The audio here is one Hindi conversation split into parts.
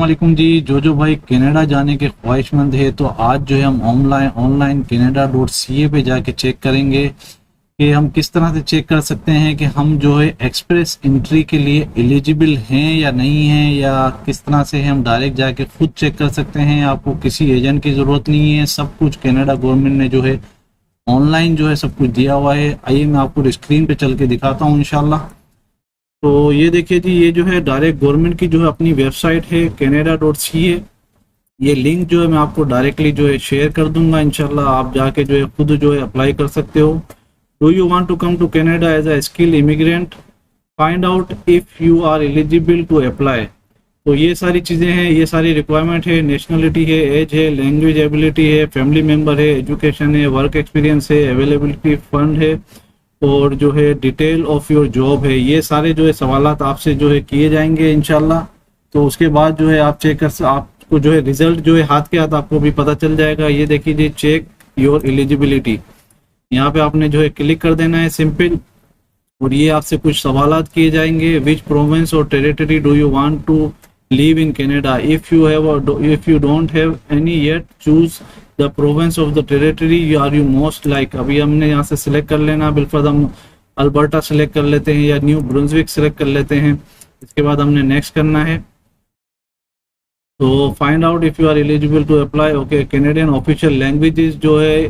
वालेकुम जी। जो भाई कनाडा जाने के ख्वाहिशमंद है तो आज जो है हम ऑनलाइन canada.ca पे जाके चेक करेंगे कि हम किस तरह से चेक कर सकते हैं कि हम जो है एक्सप्रेस एंट्री के लिए एलिजिबल हैं या नहीं हैं, या किस तरह से हम डायरेक्ट जाके खुद चेक कर सकते हैं। आपको किसी एजेंट की ज़रूरत नहीं है, सब कुछ कनाडा गवर्नमेंट ने जो है ऑनलाइन जो है सब कुछ दिया हुआ है। आइए मैं आपको स्क्रीन पे चल के दिखाता हूँ इंशाल्लाह। तो ये देखिए जी, ये जो है डायरेक्ट गवर्नमेंट की जो है अपनी वेबसाइट है canada.ca। ये लिंक जो है मैं आपको डायरेक्टली जो है शेयर कर दूंगा इंशाल्लाह। आप जाके जो है खुद जो है अप्लाई कर सकते हो। Do you want to come to Canada as a skill immigrant, find out if you are eligible to apply. तो ये सारी चीज़ें हैं, ये सारी रिक्वायरमेंट है। नेशनलिटी है, एज है, लैंग्वेज एबिलिटी है, फैमिली मेंबर है, एजुकेशन है, वर्क एक्सपीरियंस है, अवेलेबिलिटी फंड है, और जो है डिटेल ऑफ योर जॉब है। ये सारे जो है सवालात आपसे जो है किए जाएंगे इंशाल्लाह। तो उसके बाद जो है आप चेक कर, आपको जो है रिजल्ट जो है हाथ के हाथ आपको भी पता चल जाएगा। ये देखिए जी, चेक योर एलिजिबिलिटी, यहाँ पे आपने जो है क्लिक कर देना है सिंपल। और ये आपसे कुछ सवालात किए जाएंगे। विच प्रोविंस और territory do you want to live in Canada, if you don't have any yet choose the province of the territory you are you most like. अभी हमने यहाँ से सिलेक्ट कर लेना, बिल्कुल हम अल्बर्टा सेलेक्ट कर लेते हैं या न्यू ब्रुंसविक सेलेक्ट कर लेते हैं। इसके बाद हमने नेक्स्ट करना है। तो find out if you are eligible to apply. Okay, Canadian official languages जो है,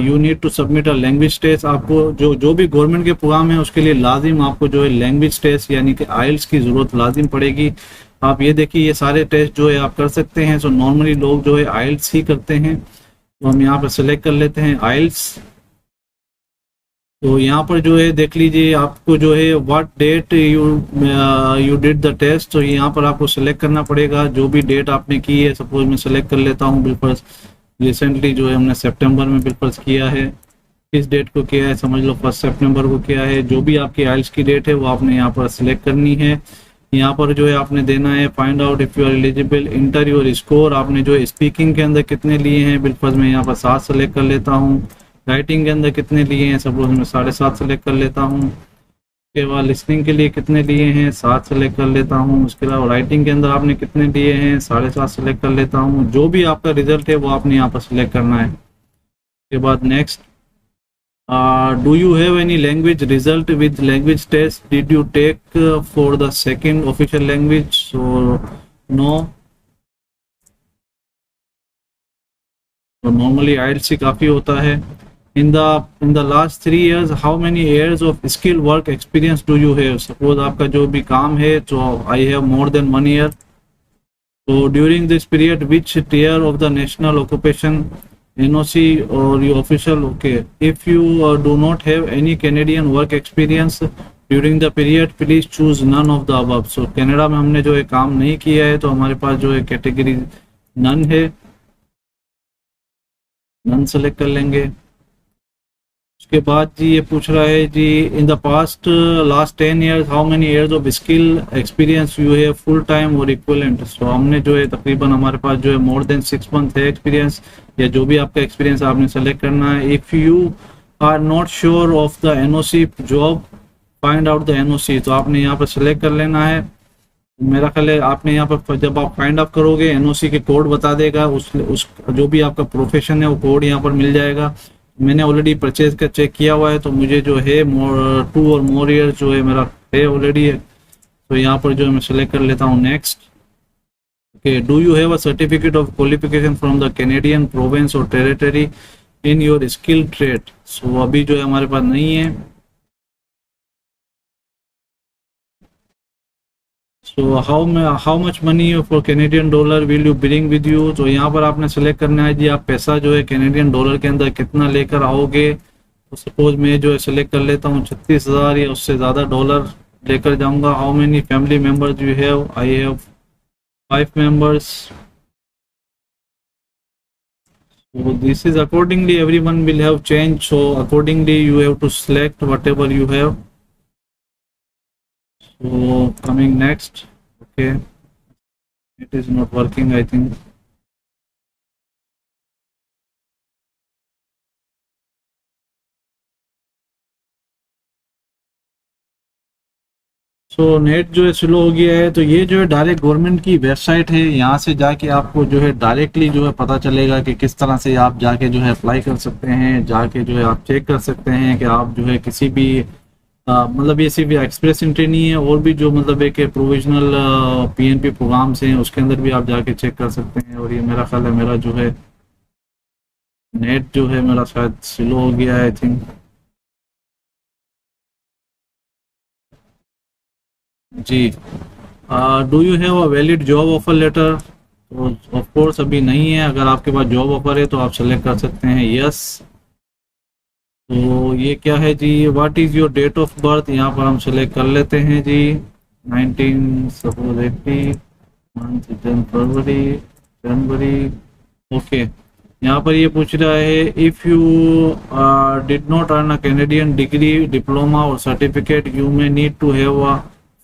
you need to submit a language test. आपको जो भी गवर्नमेंट के प्रोग्राम है उसके लिए लाजिम आपको जो है लैंग्वेज टेस्ट यानी कि आइल्स की ज़रूरत लाजिम पड़ेगी। आप ये देखिए, ये सारे टेस्ट जो है आप कर सकते हैं। सो नॉर्मली लोग जो है आइल्स ही करते हैं, तो हम यहाँ पर सेलेक्ट कर लेते हैं आइल्स। तो यहाँ पर जो है देख लीजिए, आपको जो है what date you did the test. तो यहाँ पर आपको सेलेक्ट करना पड़ेगा जो भी डेट आपने की है। सपोज मैं सेलेक्ट कर लेता हूँ बिल्कुल रिसेंटली, जो है हमने सितंबर में बिल्कुल किया है। किस डेट को किया है, समझ लो 1 सितंबर को किया है। जो भी आपकी आइल्स की डेट है वो आपने यहाँ पर सिलेक्ट करनी है। यहाँ पर जो है आपने देना है find out if you are eligible, enter your score. आपने जो है स्पीकिंग के अंदर कितने लिए हैं, बिल्कुल मैं यहाँ पर 7 सेलेक्ट कर लेता हूँ। राइटिंग के अंदर कितने लिए हैं, सपोज मैं 7.5 सेलेक्ट कर लेता हूँ। उसके बाद लिसनिंग के लिए कितने लिए हैं, 7 सेलेक्ट कर लेता हूँ। उसके अलावा राइटिंग के अंदर आपने कितने लिए हैं, 7.5 सेलेक्ट कर लेता हूँ। जो भी आपका रिजल्ट है वो आपने यहाँ पर सिलेक्ट करना है। उसके बाद next, do you have any language result with language test, did you take for the second official language. So no. तो नॉर्मली आइल्स ही काफ़ी होता है। In the last 3 years, how many years of skill work experience do you have? Suppose आपका जो भी काम है, तो I have more than 1 year. So during this period, which tier of the national occupation, NOC or your official? Okay, if you do not have any Canadian work experience during the period, please choose none of the above. So Canada में हमने जो है काम नहीं किया है, तो हमारे पास जो है कैटेगरी नन है, नन सेलेक्ट कर लेंगे। उसके बाद जी ये पूछ रहा है जी, in the past last 10 years how many years of skill experience you have full time or equivalent. So हमने जो है तकरीबन हमारे पास जो है मोर देन 6 मंथ है एक्सपीरियंस, या जो भी आपका एक्सपीरियंस आपने सेलेक्ट करना है। If you are not sure of the NOC job, find out the NOC. तो आपने यहाँ पर सेलेक्ट कर लेना है। मेरा ख्याल है आपने यहाँ पर जब आप फाइंड आउट करोगे एनओसी के कोड बता देगा, उस जो भी आपका प्रोफेशन है वो कोड यहाँ पर मिल जाएगा। मैंने ऑलरेडी परचेज का चेक किया हुआ है, तो मुझे जो है 2 और मोर ईयर जो है मेरा है ऑलरेडी है। तो यहाँ पर जो है मैं सेलेक्ट कर लेता हूँ next. Okay, do you have a certificate of qualification from the Canadian province और territory in your skill trade. So अभी जो है हमारे पास नहीं है। So how much money for Canadian dollar will you bring with you. तो यहाँ पर आपने सेलेक्ट करना है जी, आप पैसा जो है कैनेडियन डॉलर के अंदर कितना लेकर आओगे। तो सपोज मैं जो है सेलेक्ट कर लेता हूँ 36,000 या उससे ज़्यादा डॉलर लेकर जाऊँगा। How many family members you have, I have 5 members. So this is accordingly everyone will have changed, so accordingly you have to select whatever you have. So coming next. Okay, it is not working, I think. So net जो है स्लो हो गया है, तो ये जो है डायरेक्ट गवर्नमेंट की वेबसाइट है, यहाँ से जाके आपको जो है डायरेक्टली जो है पता चलेगा कि किस तरह से आप जाके जो है अप्लाई कर सकते हैं, जाके जो है आप चेक कर सकते हैं कि आप जो है किसी भी मतलब ये सिर्फ एक्सप्रेस एंट्री नहीं है, और भी जो मतलब एक प्रोविजनल पीएनपी प्रोग्राम्स हैं उसके अंदर भी आप जाके चेक कर सकते हैं। और ये मेरा ख्याल है मेरा जो है नेट जो है मेरा शायद स्लो हो गया है आई थिंक। जी, do you have a valid job offer letter? तो ऑफ कोर्स अभी नहीं है, अगर आपके पास जॉब ऑफर है तो आप सेलेक्ट कर सकते हैं यस। तो ये क्या है जी, what is your date of birth, यहाँ पर हम सेलेक्ट कर लेते हैं जी 19 सपोज 80 मंथ फरवरी जनवरी। ओके, यहाँ पर ये पूछ रहा है if you did not earn a Canadian degree diploma or certificate you may need to have a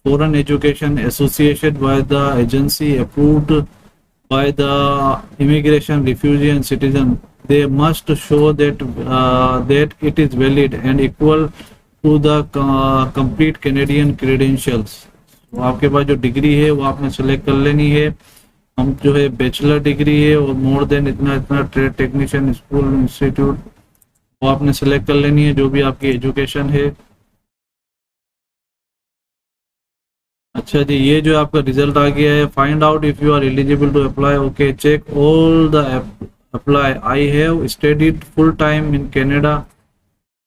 foreign education associated by the agency approved by the immigration refugee and citizen. They must show that it is valid and equal to the complete Canadian credentials. तो आपके पास जो डिग्री है वो आपने सेलेक्ट कर लेनी है। हम जो है बैचलर डिग्री है और मोर देन इतना इतना ट्रेड टेक्नीशियन स्कूल इंस्टीट्यूट वो आपने सेलेक्ट कर लेनी है, जो भी आपकी एजुकेशन है। अच्छा जी, ये जो आपका रिजल्ट आ गया है, find out if you are eligible to apply. Okay, check all the apply. I have studied full time in Canada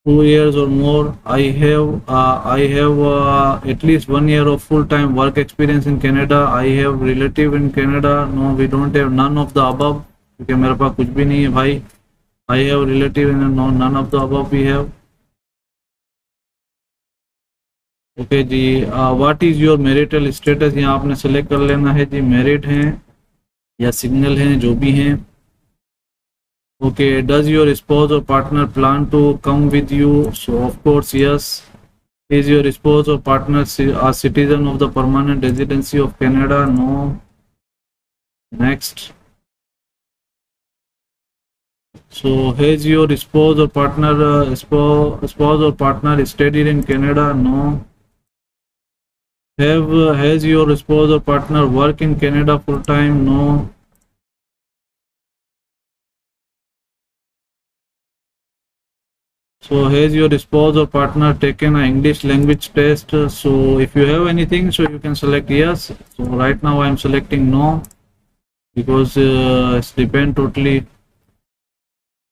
2 years or more. I have at least 1 year of full time work experience in Canada. I have relative in Canada. No, we don't have none of the above, क्योंकि मेरे पास कुछ भी नहीं है भाई। I have relative in no, none of the above we have. Okay जी, what is your marital status, यहाँ आपने सेलेक्ट कर लेना है जी, मैरिड हैं या सिंगल हैं, जो भी हैं। Okay, does your spouse or partner plan to come with you? So of course yes. Is your spouse or partner are citizen of the permanent residency of Canada? No. Next. So has your spouse or partner studied in Canada? No. Has your spouse or partner work in Canada full time? No. So has your spouse or partner taken an English language test? So if you have anything, so you can select yes. So right now I am selecting no, because it's depend totally.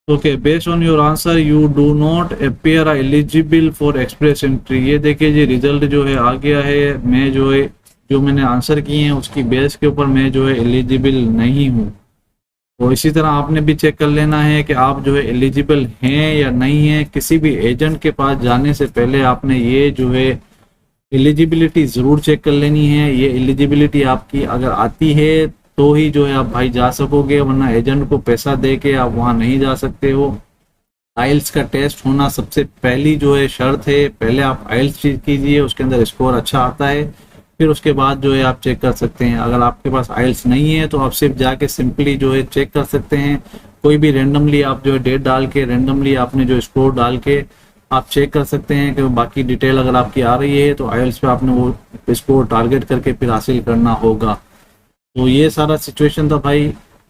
Okay, based on your answer you do not appear eligible for express entry. ये देखिए जी, रिजल्ट जो है आ गया है। मैं जो है जो मैंने आंसर किए हैं उसकी बेस के ऊपर मैं जो है एलिजिबल नहीं हूँ। तो इसी तरह आपने भी चेक कर लेना है कि आप जो है एलिजिबल हैं या नहीं हैं। किसी भी एजेंट के पास जाने से पहले आपने ये जो है एलिजिबिलिटी ज़रूर चेक कर लेनी है। ये एलिजिबिलिटी आपकी अगर आती है तो ही जो है आप भाई जा सकोगे, वरना एजेंट को पैसा दे के आप वहाँ नहीं जा सकते हो। आइल्स का टेस्ट होना सबसे पहली जो है शर्त है। पहले आप आइल्स कीजिए, उसके अंदर स्कोर अच्छा आता है, फिर उसके बाद जो है आप चेक कर सकते हैं। अगर आपके पास आइल्स नहीं है तो आप सिर्फ जाके सिंपली जो है चेक कर सकते हैं। कोई भी रेंडमली आप जो है डेट डाल के रेंडमली आपने जो स्कोर डाल के आप चेक कर सकते हैं कि बाकी डिटेल अगर आपकी आ रही है तो आइल्स पे आपने वो स्कोर टारगेट करके फिर हासिल करना होगा। तो ये सारा सिचुएशन था भाई।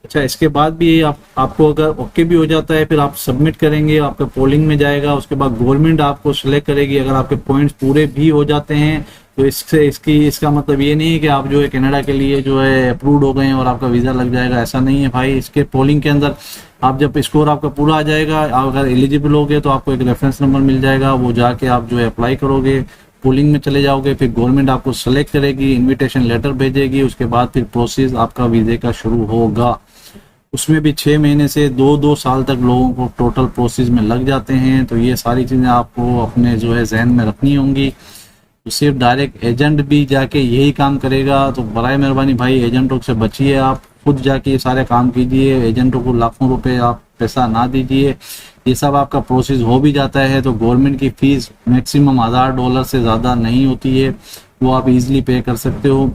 अच्छा, इसके बाद भी आपको अगर ओके भी हो जाता है, फिर आप सबमिट करेंगे, आपका पोलिंग में जाएगा, उसके बाद गवर्नमेंट आपको सिलेक्ट करेगी। अगर आपके पॉइंट्स पूरे भी हो जाते हैं तो इसका मतलब ये नहीं है कि आप जो है कनाडा के लिए जो है अप्रूव्ड हो गए हैं और आपका वीज़ा लग जाएगा, ऐसा नहीं है भाई। इसके पोलिंग के अंदर आप जब स्कोर आपका पूरा आ जाएगा, अगर एलिजिबल हो गए तो आपको एक रेफरेंस नंबर मिल जाएगा, वो जाके आप जो है अप्लाई करोगे, पोलिंग में चले जाओगे, फिर गवर्नमेंट आपको सेलेक्ट करेगी, इनविटेशन लेटर भेजेगी, उसके बाद फिर प्रोसेस आपका वीज़े का शुरू होगा। उसमें भी 6 महीने से 2 साल तक लोगों को टोटल प्रोसेस में लग जाते हैं। तो ये सारी चीज़ें आपको अपने जो है जहन में रखनी होंगी। तो सिर्फ डायरेक्ट एजेंट भी जाके यही काम करेगा, तो बराए मेहरबानी भाई एजेंटों से बचिए। आप खुद जाके ये सारे काम कीजिए, एजेंटों को लाखों रुपए आप पैसा ना दीजिए। ये सब आपका प्रोसेस हो भी जाता है तो गवर्नमेंट की फ़ीस मैक्सिमम $1000 से ज़्यादा नहीं होती है, वो आप इजीली पे कर सकते हो।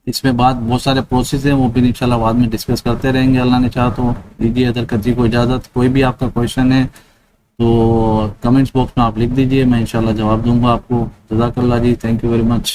इसमें बाद बहुत सारे प्रोसेस हैं, वो भी इंशाल्लाह बाद में डिस्कस करते रहेंगे, अल्लाह ने चाहा तो। दीजिए अदर करती को इजाज़त। कोई भी आपका क्वेश्चन है तो कमेंट्स बॉक्स में आप लिख दीजिए, मैं इंशाल्लाह जवाब दूंगा आपको। जज़ाकल्लाह जी, थैंक यू वेरी मच।